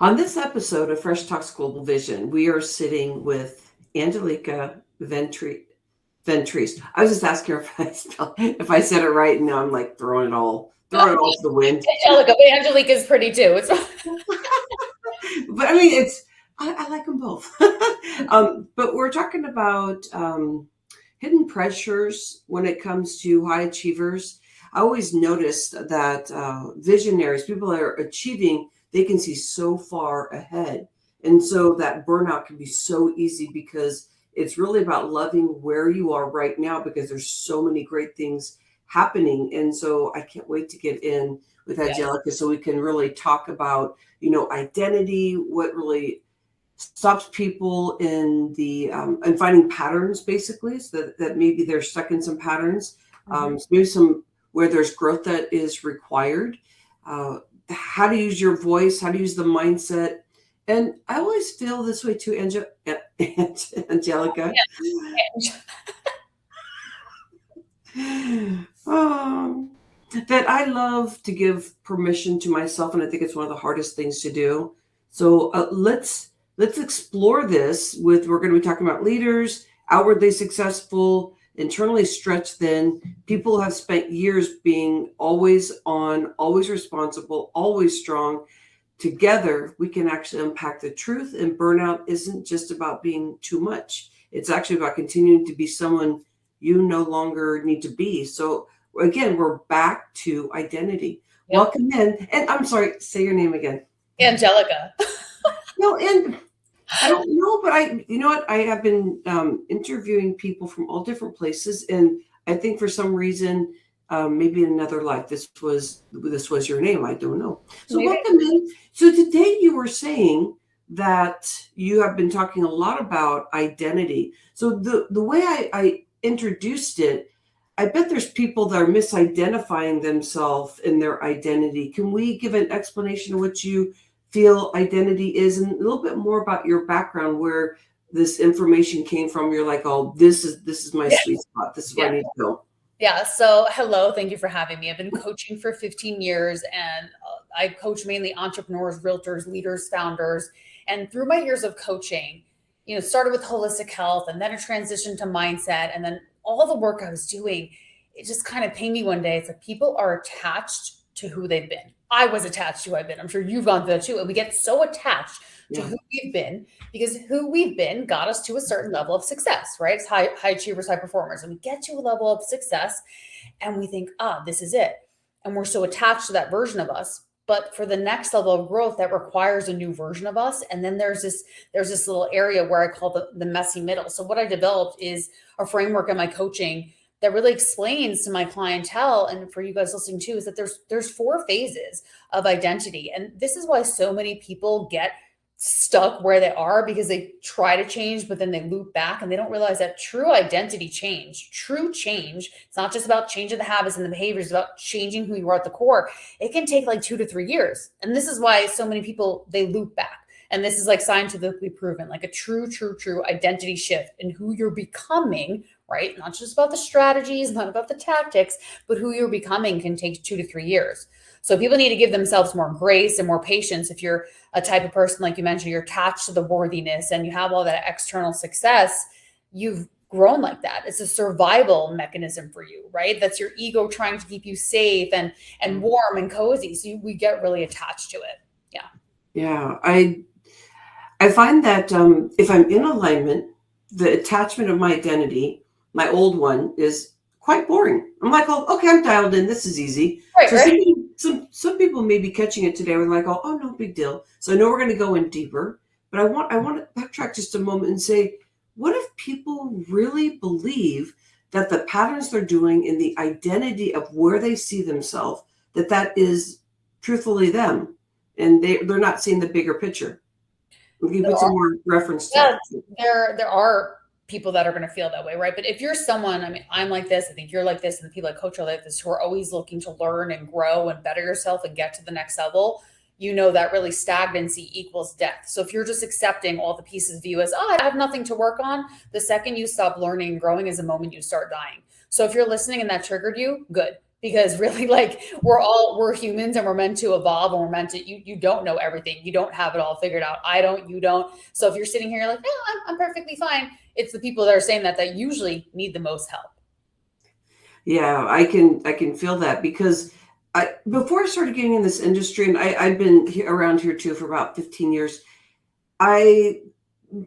On this episode of Fresh Talks Global Vision, we are sitting with Angelica Ventrice. I was just asking her if I said it right, and now I'm like throwing it all to the wind. Angelica, but Angelica is pretty too. It's But I mean, I like them both. But we're talking about hidden pressures when it comes to high achievers. I always noticed that visionaries, people that are achieving, they can see so far ahead. And so that burnout can be so easy because it's really about loving where you are right now because there's so many great things happening. And so I can't wait to get in with Angelica so we can really talk about, identity, what really stops people in the and finding patterns basically, so that maybe they're stuck in some patterns, so maybe some where there's growth that is required, how to use your voice, how to use the mindset. And I always feel this way too, Angelica. That I love to give permission to myself, and I think it's one of the hardest things to do. So let's explore this. We're going to be talking about leaders, outwardly successful, internally stretched thin. People who have spent years being always on, always responsible, always strong. Together, we can actually unpack the truth. And burnout isn't just about being too much. It's actually about continuing to be someone you no longer need to be. So again, we're back to identity. Yep. Welcome in. And I'm sorry, say your name again. Angelica. No, and I don't know, but you know what? I have been interviewing people from all different places, and I think for some reason, maybe in another life, this was your name. I don't know. So Maybe. welcome in. So today you were saying that you have been talking a lot about identity. So the way I introduced it, I bet there's people that are misidentifying themselves in their identity. Can we give an explanation of what you feel identity is, and a little bit more about your background, where this information came from? You're like, oh, this is my sweet spot. This is where I need to go. Yeah. So hello, thank you for having me. I've been coaching for 15 years and I coach mainly entrepreneurs, realtors, leaders, founders. And through my years of coaching, started with holistic health and then a transition to mindset. And then all the work I was doing, it just kind of pinged me one day. It's like people are attached to who they've been. I was attached to who I've been. I'm sure you've gone through that too. And we get so attached to who we've been because who we've been got us to a certain level of success, right? It's high achievers, high performers. And we get to a level of success and we think, this is it. And we're so attached to that version of us. But for the next level of growth, that requires a new version of us. And then there's this little area where I call the messy middle. So what I developed is a framework in my coaching that really explains to my clientele, and for you guys listening too, is that there's 4 phases of identity. And this is why so many people get stuck where they are, because they try to change, but then they loop back and they don't realize that true identity change, true change, it's not just about changing the habits and the behaviors, it's about changing who you are at the core. It can take like 2 to 3 years. And this is why so many people, they loop back. And this is like scientifically proven, like a true identity shift in who you're becoming, right? Not just about the strategies, not about the tactics, but who you're becoming can take 2 to 3 years. So people need to give themselves more grace and more patience. If you're a type of person, like you mentioned, you're attached to the worthiness and you have all that external success, you've grown like that. It's a survival mechanism for you, right? That's your ego trying to keep you safe and warm and cozy. So we get really attached to it. Yeah. Yeah. I find that if I'm in alignment, the attachment of my identity, my old one, is quite boring. I'm like, oh, okay, I'm dialed in. This is easy. Right, So right. some people may be catching it today. We're like, oh, no big deal. So I know we're going to go in deeper, but I want to backtrack just a moment and say, what if people really believe that the patterns they're doing in the identity of where they see themselves, that is truthfully them, and they're not seeing the bigger picture? We can put some more reference to it. There are people that are going to feel that way, right? But if you're someone, I mean, I'm like this, I think you're like this, and the people I coach are like this, who are always looking to learn and grow and better yourself and get to the next level, that really stagnancy equals death. So if you're just accepting all the pieces of you as, I have nothing to work on, the second you stop learning and growing is the moment you start dying. So if you're listening and that triggered you, good. because really, like, we're humans and we're meant to evolve, and we're meant to, you don't know everything. You don't have it all figured out. I don't, you don't. So if you're sitting here like, no, I'm perfectly fine. It's the people that are saying that usually need the most help. Yeah, I can feel that because before I started getting in this industry, and I've been around here too for about 15 years, I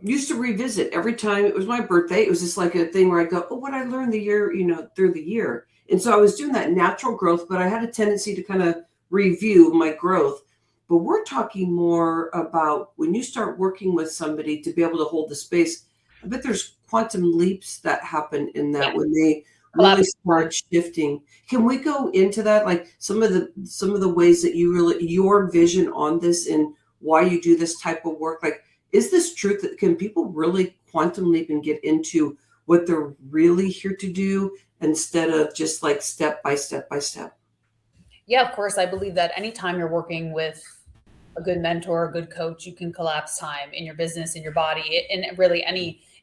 used to revisit every time it was my birthday. It was just like a thing where I go, oh, what I learned the year, through the year. And so I was doing that natural growth, but I had a tendency to kind of review my growth. But we're talking more about when you start working with somebody to be able to hold the space. I bet there's quantum leaps that happen in that Yeah. when they really start shifting. Can we go into that? Like some of the ways that you really, your vision on this and why you do this type of work? Like, is this truth that can people really quantum leap and get into what they're really here to do instead of just like step by step by step? Yeah, of course. I believe that anytime you're working with a good mentor, a good coach, you can collapse time in your business, in your body, in really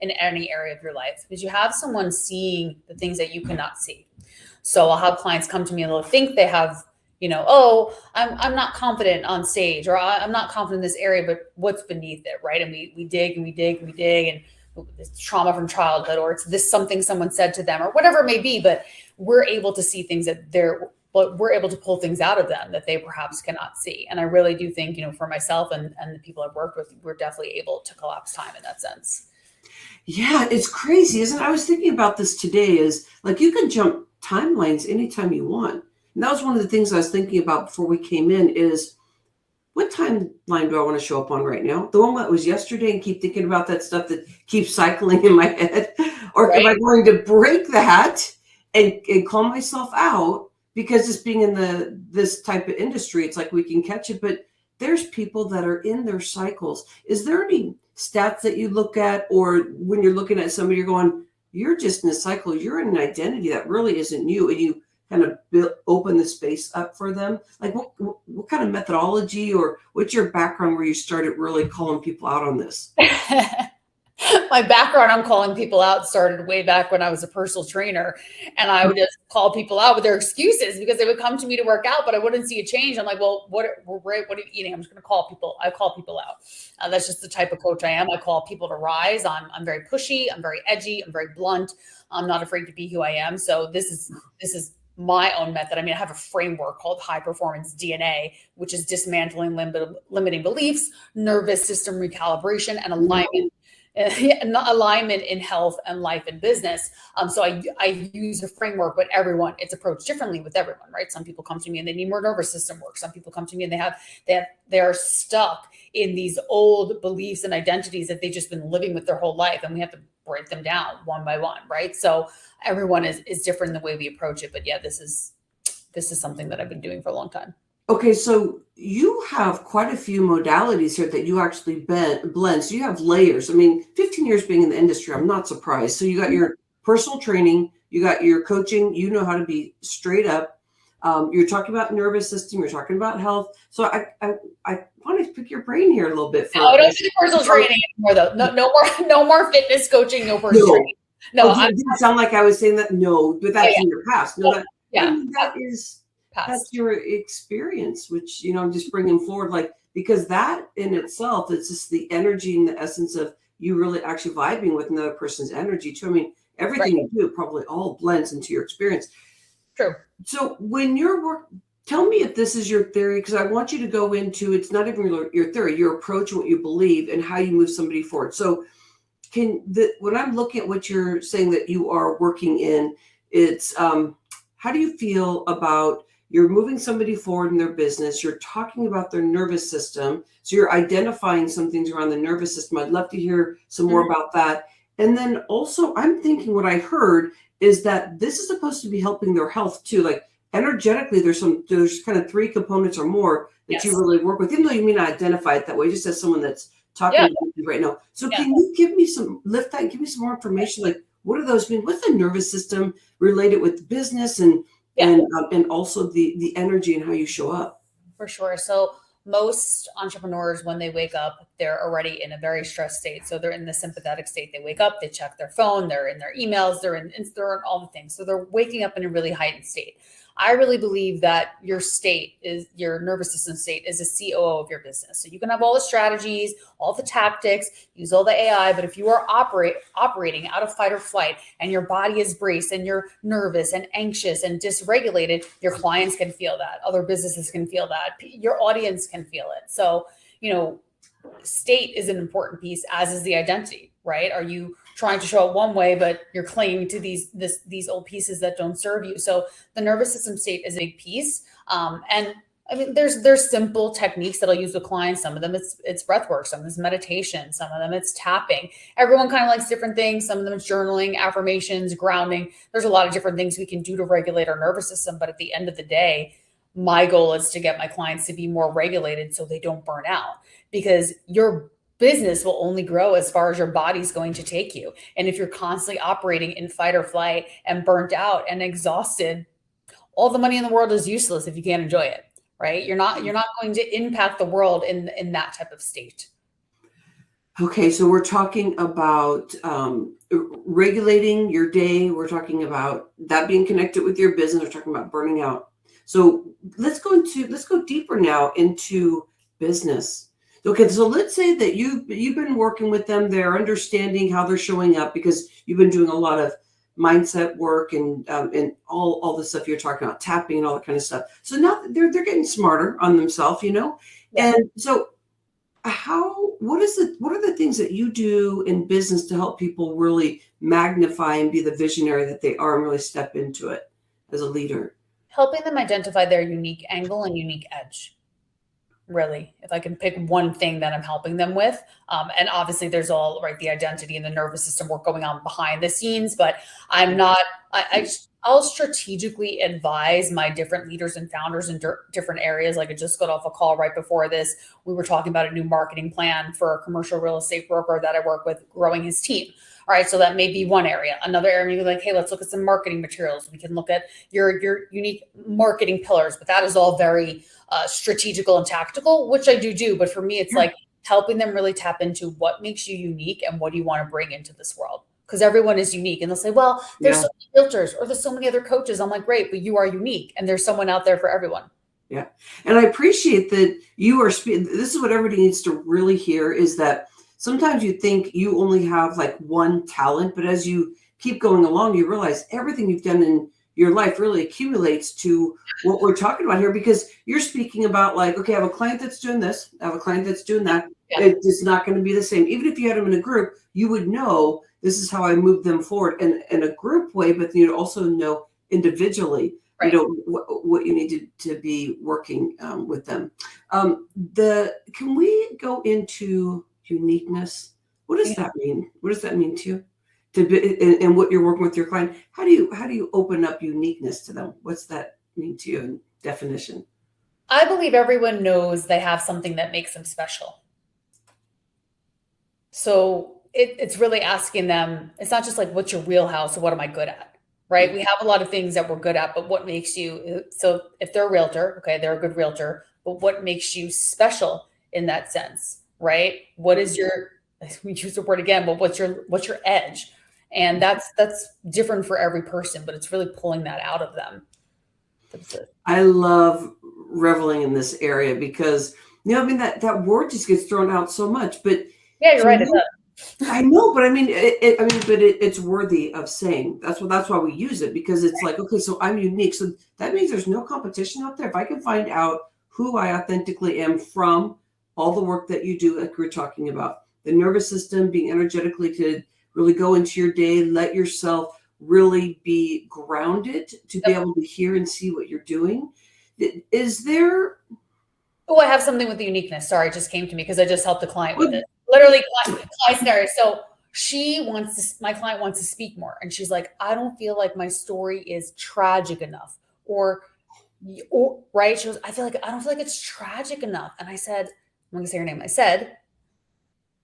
in any area of your life, because you have someone seeing the things that you cannot see. So I'll have clients come to me and they'll think they have, oh, I'm not confident on stage, or I'm not confident in this area, but what's beneath it, right? And we dig and we dig and we dig, and it's trauma from childhood, or it's this something someone said to them, or whatever it may be. But we're able to see things but we're able to pull things out of them that they perhaps cannot see. And I really do think, for myself and the people I've worked with, we're definitely able to collapse time in that sense. Yeah, it's crazy, isn't it? I was thinking about this today is like you can jump timelines anytime you want. And that was one of the things I was thinking about before we came in is what timeline do I want to show up on right now? The one that was yesterday and keep thinking about that stuff that keeps cycling in my head? Or am I going to break that and call myself out because just being in this type of industry, it's like we can catch it, but there's people that are in their cycles. Is there any stats that you look at, or when you're looking at somebody, you're going, you're just in a cycle, you're in an identity that really isn't you, and you kind of open the space up for them? Like what kind of methodology or what's your background where you started really calling people out on this? My background on calling people out started way back when I was a personal trainer, and I would just call people out with their excuses because they would come to me to work out, but I wouldn't see a change. I'm like, well, what are you eating? I'm just going to call people. I call people out. That's just the type of coach I am. I call people to rise. I'm very pushy. I'm very edgy. I'm very blunt. I'm not afraid to be who I am. So this is my own method. I mean, I have a framework called high performance DNA, which is dismantling limiting beliefs, nervous system recalibration, and alignment in health and life and business. So I use a framework, but it's approached differently with everyone, right? Some people come to me and they need more nervous system work. Some people come to me and they're stuck in these old beliefs and identities that they've just been living with their whole life. And we have to break them down one by one, right? So everyone is different in the way we approach it. But yeah, this is something that I've been doing for a long time. Okay, so you have quite a few modalities here that you actually blend. So you have layers. I mean, 15 years being in the industry, I'm not surprised. So you got your personal training, you got your coaching, you know how to be straight up. You're talking about nervous system, you're talking about health. So I want to pick your brain here a little bit. I don't do personal training anymore, though. No more fitness coaching, no personal training. No, it didn't sound like I was saying that. No, but that's in your past. No, that's your experience, which, I'm just bringing forward, like, because that in itself, it's just the energy and the essence of you really actually vibing with another person's energy too. I mean, everything you do probably all blends into your experience. True. So when tell me if this is your theory, because I want you to go into, it's not even your theory, your approach, what you believe and how you move somebody forward. So when I'm looking at what you're saying that you are working in, it's, how do you feel about you're moving somebody forward in their business. You're talking about their nervous system. So you're identifying some things around the nervous system. I'd love to hear some more about that. And then also I'm thinking what I heard is that this is supposed to be helping their health too. Like energetically, there's kind of 3 components or more that you really work with, even though you may not identify it that way, just as someone that's talking to you right now. So can you give me some give me some more information? Like, what do those mean? What's the nervous system related with business and also the energy and how you show up? For sure. So most entrepreneurs, when they wake up, they're already in a very stressed state. So they're in the sympathetic state. They wake up, they check their phone, they're in their emails, they're in all the things. So they're waking up in a really heightened state. I really believe that your nervous system state is a COO of your business. So you can have all the strategies, all the tactics, use all the AI, but if you are operating out of fight or flight and your body is braced and you're nervous and anxious and dysregulated, your clients can feel that. Other businesses can feel that. Your audience can feel it. So, state is an important piece, as is the identity, right? Are you trying to show up one way, but you're clinging to these old pieces that don't serve you? So the nervous system state is a big piece. And I mean, there's simple techniques that I'll use with clients. Some of them it's breath work, some of them it's meditation, some of them it's tapping. Everyone kind of likes different things. Some of them it's journaling, affirmations, grounding. There's a lot of different things we can do to regulate our nervous system. But at the end of the day, my goal is to get my clients to be more regulated so they don't burn out, because your business will only grow as far as your body's going to take you. And if you're constantly operating in fight or flight and burnt out and exhausted, all the money in the world is useless if you can't enjoy it, right? You're not going to impact the world in that type of state. Okay, so we're talking about regulating your day. We're talking about that being connected with your business. We're talking about burning out. So let's go deeper now into business. Okay, so let's say that you've been working with them. They're understanding how they're showing up because you've been doing a lot of mindset work and all the stuff you're talking about, tapping and all that kind of stuff. So now they're getting smarter on themselves, Yeah. And so what are the things that you do in business to help people really magnify and be the visionary that they are and really step into it as a leader? Helping them identify their unique angle and unique edge. Really, if I can pick one thing that I'm helping them with. And obviously there's all right, the identity and the nervous system work going on behind the scenes, but I'll strategically advise my different leaders and founders in different areas. Like I just got off a call right before this. We were talking about a new marketing plan for a commercial real estate broker that I work with, growing his team. All right, so that may be one area. Another area may be like, hey, let's look at some marketing materials. We can look at your unique marketing pillars, but that is all very strategical and tactical, which I do. But for me, it's like helping them really tap into what makes you unique and what do you want to bring into this world? Because everyone is unique. And they'll say, well, there's so many filters or there's so many other coaches. I'm like, great, but you are unique and there's someone out there for everyone. Yeah. And I appreciate that you are this is what everybody needs to really hear, is that sometimes you think you only have like one talent, but as you keep going along, you realize everything you've done in your life really accumulates to what we're talking about here, because you're speaking about like, okay, I have a client that's doing this, I have a client that's doing that. Yeah. It's not going to be the same. Even if you had them in a group, you would know this is how I move them forward in a group way, but you'd also know individually, right, what you need to be working with them. Can we go into uniqueness? What does that mean? What does that mean to you? And what you're working with your client, how do you open up uniqueness to them? What's that mean to you in definition? I believe everyone knows they have something that makes them special. So it's really asking them, it's not just like, what's your wheelhouse or what am I good at? Right? We have a lot of things that we're good at, but what makes you, so if they're a realtor, okay, they're a good realtor, but what makes you special in that sense, right? What is your, we use the word again, but what's your edge? And that's different for every person, but it's really pulling that out of them. I love reveling in this area because, that word just gets thrown out so much, but yeah, you're right. I know, but it's worthy of saying. That's why we use it, because it's like, okay, so I'm unique. So that means there's no competition out there. If I can find out who I authentically am from all the work that you do, like we're talking about, the nervous system, being energetically to really go into your day, let yourself really be grounded to be able to hear and see what you're doing. Is there... Oh, I have something with the uniqueness. Sorry, it just came to me because I just helped the client with it. Literally, client scenario. So my client wants to speak more. And she's like, I don't feel like my story is tragic enough. Or right? She goes, I don't feel like it's tragic enough. And I said, I'm going to say her name. I said,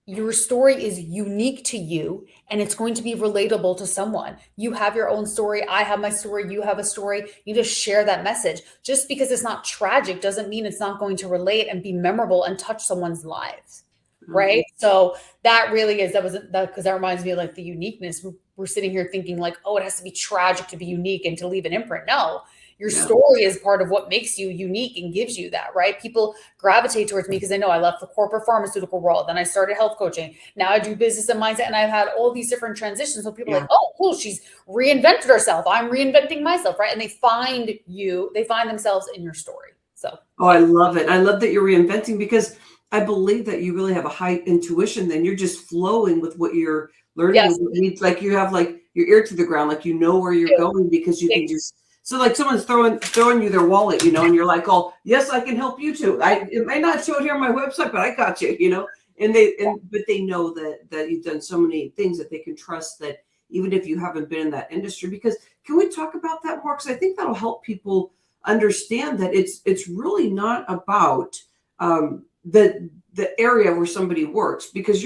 your story is unique to you and it's going to be relatable to someone. You have your own story. I have my story. You have a story. You just share that message. Just because it's not tragic doesn't mean it's not going to relate and be memorable and touch someone's lives. right? So that really is, because that reminds me of like the uniqueness. We're sitting here thinking like, oh, it has to be tragic to be unique and to leave an imprint. No, your Yeah. story is part of what makes you unique and gives you that, right? People gravitate towards me because they know I left the corporate pharmaceutical world. Then I started health coaching. Now I do business and mindset, and I've had all these different transitions. So people are like, oh, cool, she's reinvented herself. I'm reinventing myself, right? And they find themselves in your story. So, Oh, I love it. I love that you're reinventing, because I believe that you really have a high intuition. Then you're just flowing with what you're learning. yes, Like you have like your ear to the ground, like you know where you're going, because you can just, so like someone's throwing you their wallet, and you're like, oh yes, I can help you too. It may not show it here on my website, but I got you, but they know that you've done so many things that they can trust, that even if you haven't been in that industry. Because can we talk about that more? Because I think that'll help people understand that it's really not about the area where somebody works, because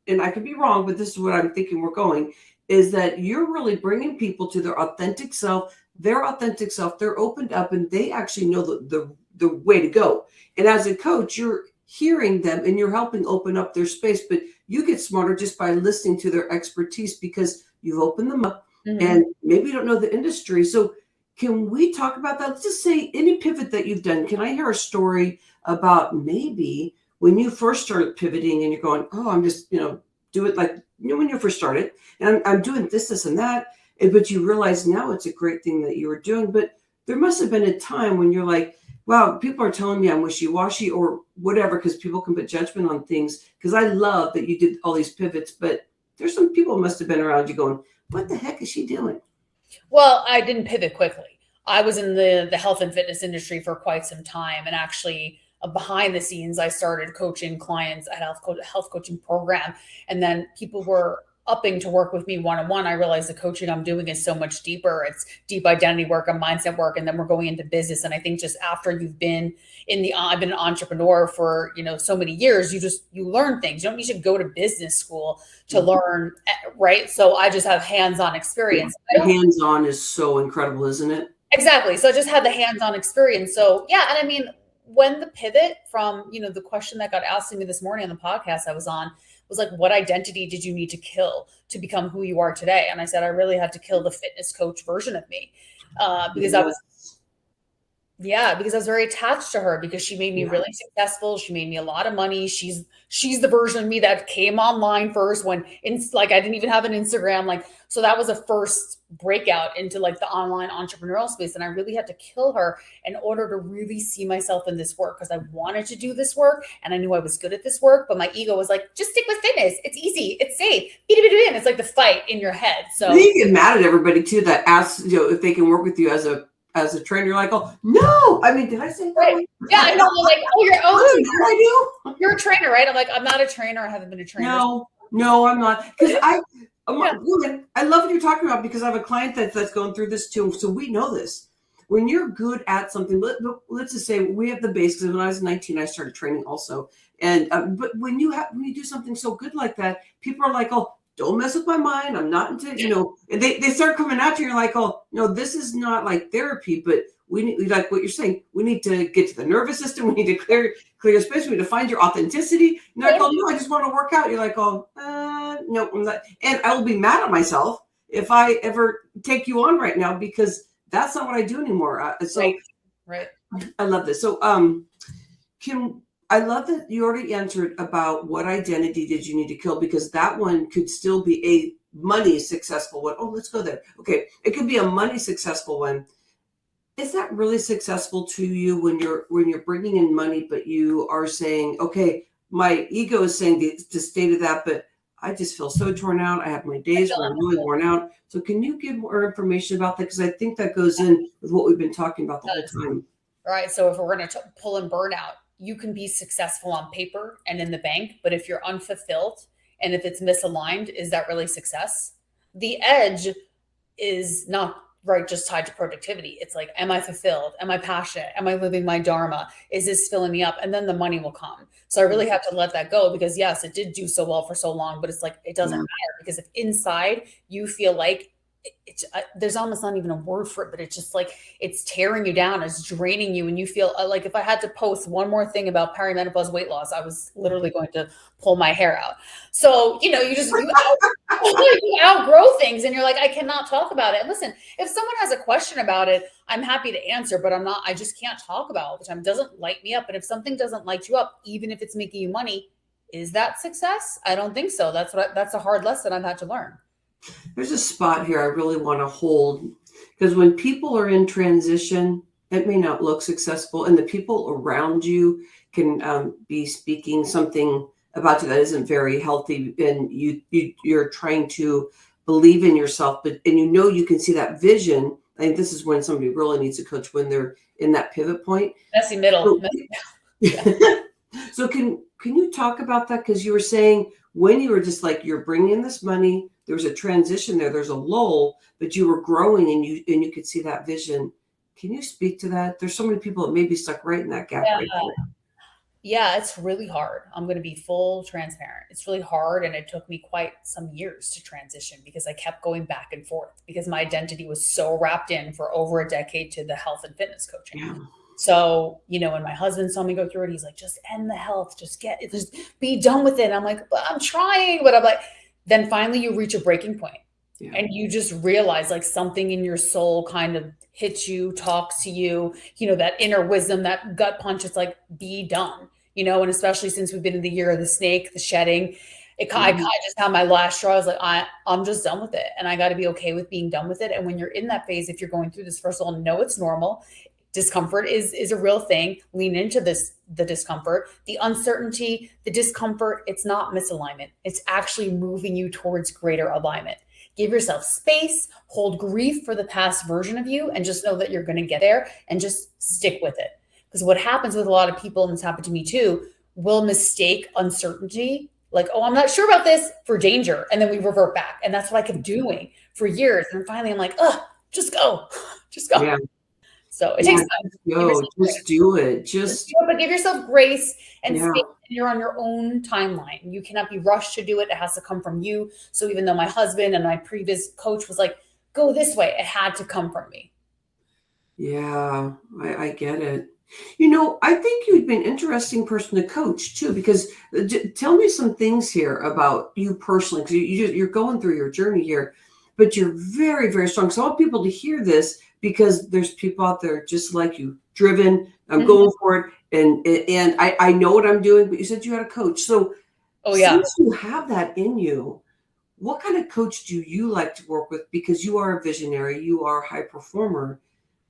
and I could be wrong, but this is what I'm thinking we're going, is that you're really bringing people to their authentic self. They're opened up, and they actually know the way to go. And as a coach, you're hearing them and you're helping open up their space, but you get smarter just by listening to their expertise, because you've opened them up. And maybe you don't know the industry. So can we talk about that? Let's just say any pivot that you've done. Can I hear a story about maybe when you first started pivoting and you're going, oh, I'm just, do it like, when you first started, and I'm doing this, and that, but you realize now it's a great thing that you were doing. But there must have been a time when you're like, wow, people are telling me I'm wishy-washy or whatever, because people can put judgment on things. Because I love that you did all these pivots, but there's some people who must have been around you going, what the heck is she doing? Well, I didn't pivot quickly. I was in the health and fitness industry for quite some time. And actually, behind the scenes, I started coaching clients at health coaching program. And then people were upping to work with me one-on-one. I realized the coaching I'm doing is so much deeper. It's deep identity work and mindset work. And then we're going into business. And I think just after you've been I've been an entrepreneur for, so many years, you learn things. You don't need to go to business school to learn, right? So I just have hands-on experience. Hands-on is so incredible, isn't it? Exactly. So I just had the hands-on experience. So yeah. And I mean, when the pivot from, the question that got asked to me this morning on the podcast I was on was like, what identity did you need to kill to become who you are today? And I said, I really had to kill the fitness coach version of me because I was very attached to her, because she made me really successful. She made me a lot of money. She's the version of me that came online first when I didn't even have an Instagram. So that was a first breakout into like the online entrepreneurial space. And I really had to kill her in order to really see myself in this work, because I wanted to do this work and I knew I was good at this work. But my ego was like, just stick with fitness. It's easy. It's safe. It's like the fight in your head. So you get mad at everybody too that asks, if they can work with you as a trainer. You're like, oh no, I mean, did I say that? Right. Yeah, I know. Like, you're a trainer, right? I'm like, I'm not a trainer. I haven't been a trainer. No, I'm not. Because I'm a woman. I love what you're talking about, because I have a client that's going through this too. So we know this. When you're good at something, let's just say we have the base. Because when I was 19, I started training also. And but when you do something so good like that, people are like, oh, don't mess with my mind. I'm not into, they start coming at you. You're like, oh, no, this is not like therapy, but we need, like what you're saying, we need to get to the nervous system. We need to clear your space. We need to find your authenticity. And they're like, oh, no, I just want to work out. You're like, oh, no, I'm not. And I will be mad at myself if I ever take you on right now, because that's not what I do anymore. Right. I love this. So, I love that you already answered about what identity did you need to kill, because that one could still be a money successful one. Oh, let's go there. Okay. It could be a money successful one. Is that really successful to you when you're bringing in money, but you are saying, okay, my ego is saying to stay to that, but I just feel so torn out. I have my days where I'm really worn out. So can you give more information about that? Because I think that goes in with what we've been talking about the whole time. All right. So if we're going to pull in burnout, you can be successful on paper and in the bank, but if you're unfulfilled and if it's misaligned, is that really success? The edge is not just tied to productivity. It's like, am I fulfilled? Am I passionate? Am I living my dharma? Is this filling me up? And then the money will come. So I really have to let that go, because yes, it did do so well for so long, but it's like, it doesn't matter, because if inside you feel like there's almost not even a word for it, but it's just like, it's tearing you down, it's draining you. And you feel like if I had to post one more thing about perimenopause weight loss, I was literally going to pull my hair out. So, you outgrow things and you're like, I cannot talk about it. And listen, if someone has a question about it, I'm happy to answer, but I just can't talk about it all the time. It doesn't light me up. And if something doesn't light you up, even if it's making you money, is that success? I don't think so. That's a hard lesson I've had to learn. There's a spot here I really want to hold, because when people are in transition, it may not look successful, and the people around you can be speaking something about you that isn't very healthy, and you're trying to believe in yourself, and you can see that vision. I think this is when somebody really needs a coach, when they're in that pivot point. Messy middle. So can you talk about that? Because you were saying when you were just like, you're bringing in this money, there was a transition there's a lull, but you were growing and you could see that vision. Can you speak to that? There's so many people that may be stuck right in that gap right there. Yeah, it's really hard. I'm going to be full transparent. It's really hard. And it took me quite some years to transition because I kept going back and forth because my identity was so wrapped in for over a decade to the health and fitness coaching. Yeah. So, when my husband saw me go through it, he's like, just end the health, just be done with it. And I'm like, but I'm trying, but I'm like, then finally you reach a breaking point and you just realize like something in your soul kind of hits you, talks to you, that inner wisdom, that gut punch. It's like, be done, and especially since we've been in the year of the snake, the shedding, I kind of just had my last straw. I was like, I'm just done with it. And I got to be okay with being done with it. And when you're in that phase, if you're going through this, first of all, know it's normal. Discomfort is a real thing. Lean into the discomfort, the uncertainty, the discomfort. It's not misalignment. It's actually moving you towards greater alignment. Give yourself space, hold grief for the past version of you, and just know that you're going to get there and just stick with it. Because what happens with a lot of people, and it's happened to me too, will mistake uncertainty, like, oh, I'm not sure about this, for danger. And then we revert back. And that's what I kept doing for years. And finally I'm like, just go. Yeah. So it takes time. Just do it. But give yourself grace and space, and you're on your own timeline. You cannot be rushed to do it. It has to come from you. So even though my husband and my previous coach was like, go this way, it had to come from me. Yeah, I get it. I think you'd be an interesting person to coach too, because tell me some things here about you personally, because you're going through your journey here, but you're very, very strong. So I want people to hear this, because there's people out there just like you, driven. I'm going for it, and I know what I'm doing. But you said you had a coach, so since you have that in you, what kind of coach do you like to work with? Because you are a visionary, you are a high performer.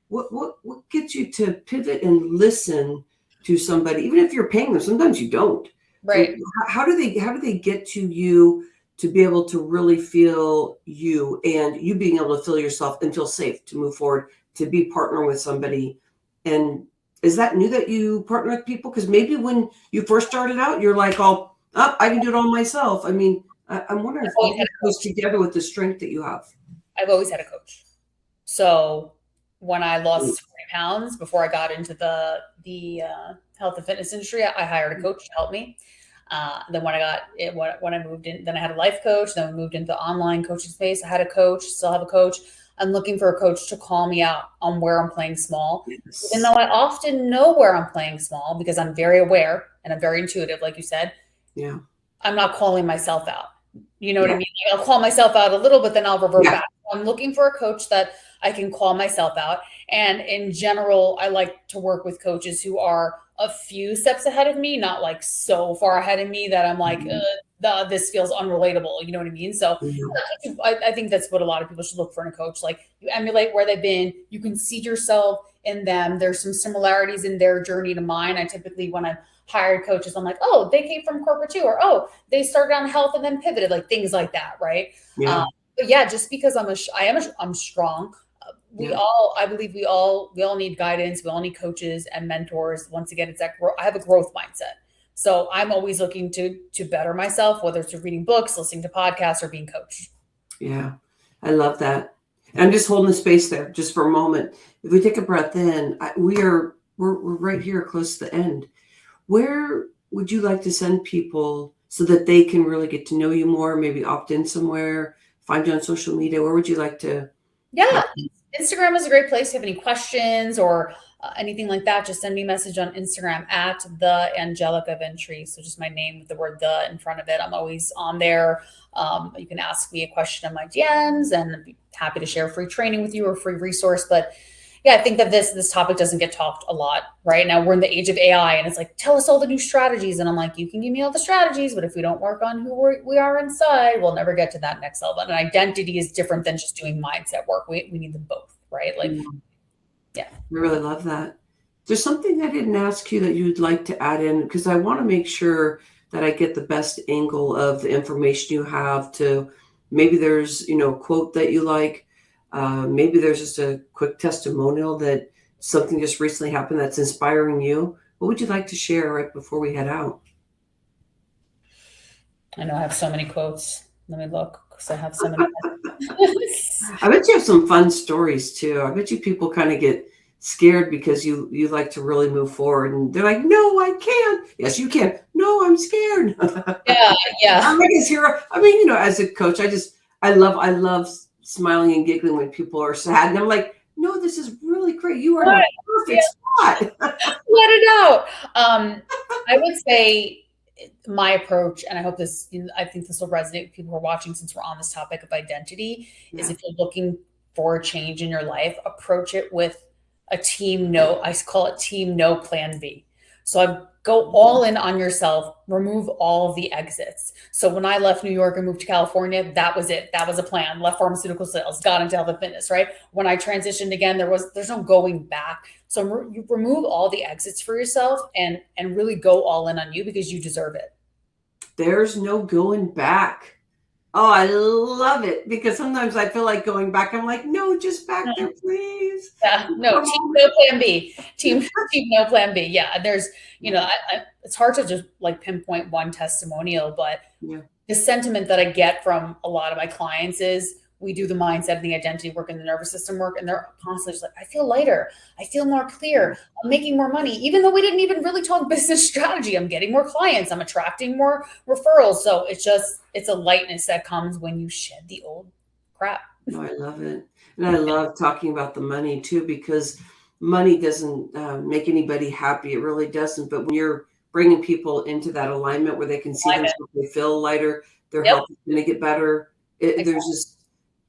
What gets you to pivot and listen to somebody, even if you're paying them? Sometimes you don't. Right. So how do they get to you to be able to really feel you, and you being able to feel yourself and feel safe to move forward, to be partnering with somebody? And is that new that you partner with people? Because maybe when you first started out, you're like, I can do it all myself. I mean, I'm wondering if all that goes together with the strength that you have. I've always had a coach. So when I lost 40 pounds before I got into the health and fitness industry, I hired a coach to help me. Then when I moved in, then I had a life coach. Then we moved into the online coaching space. I had a coach, still have a coach. I'm looking for a coach to call me out on where I'm playing small. Yes. Even though I often know where I'm playing small, because I'm very aware and I'm very intuitive, like you said. Yeah. I'm not calling myself out. You know what I mean? I'll call myself out a little, but then I'll revert back. I'm looking for a coach that I can call myself out. And in general, I like to work with coaches who are a few steps ahead of me, not like so far ahead of me that I'm like, this feels unrelatable. You know what I mean? So I think that's what a lot of people should look for in a coach. Like, you emulate where they've been. You can see yourself in them. There's some similarities in their journey to mine. I typically, when I've hired coaches, I'm like, oh, they came from corporate too, or oh, they started on health and then pivoted, like things like that, right? Yeah. But yeah, just because I'm strong. I believe we all need guidance. We all need coaches and mentors. Once again, it's that I have a growth mindset. So I'm always looking to better myself, whether it's through reading books, listening to podcasts, or being coached. Yeah, I love that. I'm just holding the space there just for a moment. If we take a breath in, we're right here close to the end. Where would you like to send people so that they can really get to know you more, maybe opt in somewhere, find you on social media? Where would you like to? Yeah, Instagram is a great place. If you have any questions or anything like that, just send me a message on Instagram at the Angelica Ventrice. So just my name with the word "the" in front of it. I'm always on there. You can ask me a question in my DMs, and I'd be happy to share free training with you or free resource. But yeah, I think that this topic doesn't get talked a lot right now. We're in the age of AI, and it's like, tell us all the new strategies. And I'm like, you can give me all the strategies, but if we don't work on who we are inside, we'll never get to that next level. And identity is different than just doing mindset work. We need them both, right? Like, yeah. I really love that. There's something I didn't ask you that you'd like to add in, because I want to make sure that I get the best angle of the information you have. To maybe there's, a quote that you like. Maybe there's just a quick testimonial that something just recently happened that's inspiring you. What would you like to share right before we head out? I know I have so many quotes. Let me look, because I have so many. I bet you have some fun stories too. I bet you people kind of get scared because you like to really move forward, and they're like, no, I can't. Yes, you can. No, I'm scared. Yeah. I'm like his hero. I mean, as a coach, I love smiling and giggling when people are sad. And I'm like, no, this is really great. You are in a perfect spot. Let it out. I would say my approach, and I hope I think this will resonate with people who are watching, since we're on this topic of identity, is if you're looking for a change in your life, approach it with a team no. I call it team no plan B. So I go all in on yourself, remove all of the exits. So when I left New York and moved to California, that was it. That was a plan. Left pharmaceutical sales, got into health and fitness, right? When I transitioned again, there's no going back. So you remove all the exits for yourself and really go all in on you, because you deserve it. There's no going back. Oh, I love it, because sometimes I feel like going back. I'm like, no, just back there, please. Yeah, no, team no plan B. Team no plan B. Yeah, there's, it's hard to just like pinpoint one testimonial, but the sentiment that I get from a lot of my clients is, we do the mindset and the identity work and the nervous system work, and they're constantly just like, I feel lighter. I feel more clear. I'm making more money. Even though we didn't even really talk business strategy, I'm getting more clients. I'm attracting more referrals. So it's a lightness that comes when you shed the old crap. Oh, I love it. And I love talking about the money too, because money doesn't make anybody happy. It really doesn't. But when you're bringing people into that alignment where they can see themselves, they feel lighter, their health is going to get better. There's just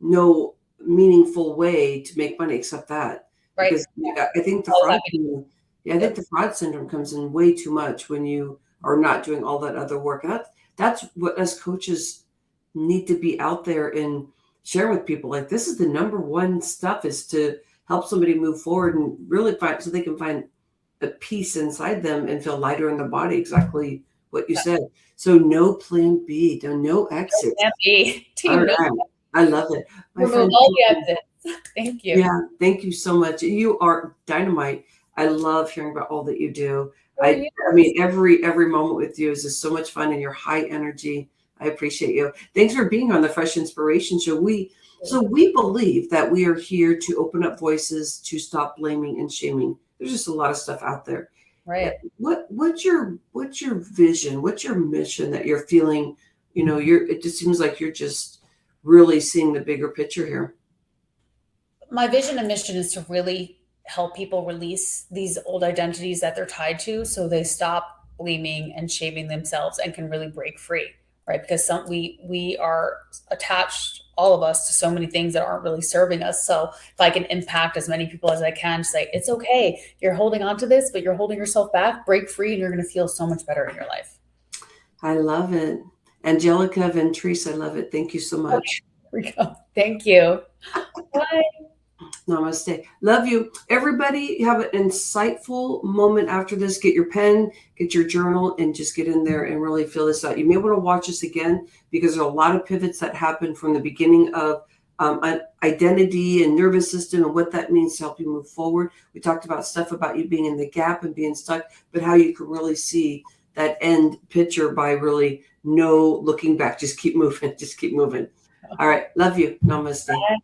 no meaningful way to make money except that. Right. Because I think the fraud syndrome comes in way too much when you are not doing all that other work. And that's what us coaches need to be out there and share with people. Like, this is the number one stuff, is to help somebody move forward and really find, so they can find a peace inside them and feel lighter in their body. Exactly what you said. So no plan B, no exit. No plan B. All right. I love it. Remove all the exits. Thank you. Yeah, thank you so much. You are dynamite. I love hearing about all that you do. I mean, every moment with you is just so much fun, and your high energy. I appreciate you. Thanks for being on the Fresh Inspiration Show. We believe that we are here to open up voices, to stop blaming and shaming. There's just a lot of stuff out there. Right. What's your vision? What's your mission that you're feeling? It just seems like you're just really seeing the bigger picture here. My vision and mission is to really help people release these old identities that they're tied to, so they stop blaming and shaming themselves and can really break free, right? Because we are attached, all of us, to so many things that aren't really serving us. So if I can impact as many people as I can, say, it's okay, you're holding on to this, but you're holding yourself back, break free, and you're going to feel so much better in your life. I love it. Angelica Ventrice, I love it. Thank you so much. Here we go. Thank you. Bye. Namaste. Love you. Everybody have an insightful moment after this. Get your pen, get your journal, and just get in there and really fill this out. You may want to watch this again, because there are a lot of pivots that happen from the beginning of identity and nervous system and what that means to help you move forward. We talked about stuff about you being in the gap and being stuck, but how you can really see that end picture by really no looking back. Just keep moving. Just keep moving. All right. Love you. Namaste. Bye.